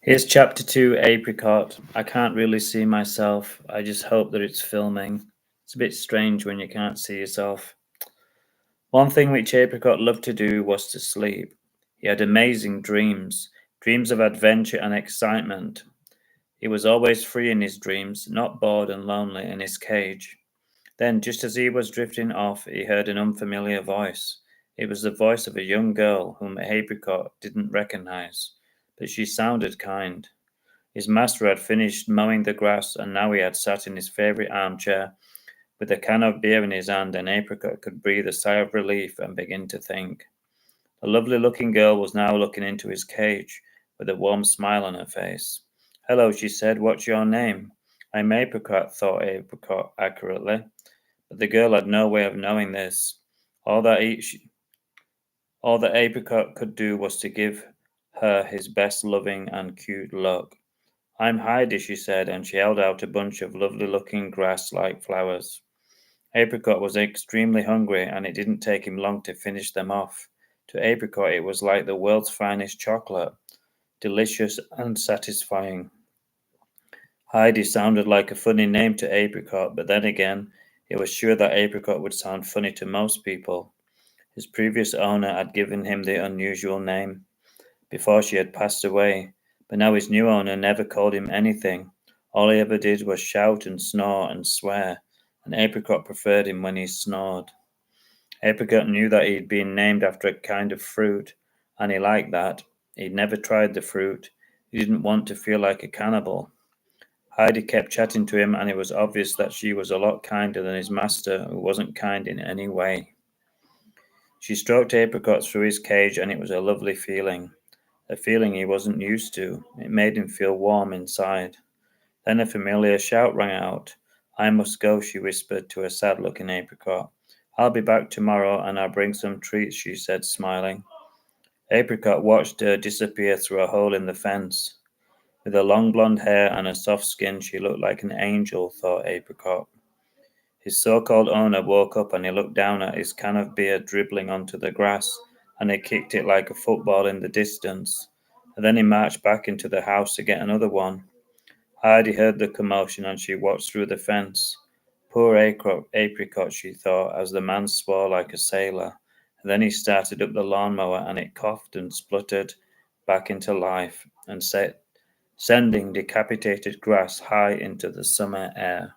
Here's chapter 2, Apricot. I can't really see myself. I just hope that it's filming. It's a bit strange when you can't see yourself. One thing which Apricot loved to do was to sleep. He had amazing dreams, dreams of adventure and excitement. He was always free in his dreams, not bored and lonely in his cage. Then, just as he was drifting off, he heard an unfamiliar voice. It was the voice of a young girl whom Apricot didn't recognize, but she sounded kind. His master had finished mowing the grass, and now he had sat in his favourite armchair with a can of beer in his hand, and Apricot could breathe a sigh of relief and begin to think. The lovely looking girl was now looking into his cage with a warm smile on her face. Hello, she said. What's your name? I'm Apricot, thought Apricot accurately, but the girl had no way of knowing this. All that all that Apricot could do was to give her his best loving and cute look. I'm Heidi, she said, and she held out a bunch of lovely looking grass like flowers. Apricot was extremely hungry, and it didn't take him long to finish them off. To Apricot, it was like the world's finest chocolate, delicious and satisfying. Heidi sounded like a funny name to Apricot, but then again, he was sure that Apricot would sound funny to most people. His previous owner had given him the unusual name before she had passed away, but now his new owner never called him anything. All he ever did was shout and snore and swear, and Apricot preferred him when he snored. Apricot knew that he'd been named after a kind of fruit, and he liked that. He'd never tried the fruit. He didn't want to feel like a cannibal. Heidi kept chatting to him, and it was obvious that she was a lot kinder than his master, who wasn't kind in any way. She stroked Apricot through his cage, and it was a lovely feeling. A feeling he wasn't used to. It made him feel warm inside. Then a familiar shout rang out. I must go, she whispered to a sad looking Apricot. I'll be back tomorrow and I'll bring some treats, she said, smiling. Apricot watched her disappear through a hole in the fence. With her long blonde hair and her soft skin, she looked like an angel, thought Apricot. His so-called owner woke up and he looked down at his can of beer dribbling onto the grass, and he kicked it like a football in the distance. And then he marched back into the house to get another one. Heidi heard the commotion and she watched through the fence. Poor Apricot, she thought, as the man swore like a sailor. And then he started up the lawnmower and it coughed and spluttered back into life and sending decapitated grass high into the summer air.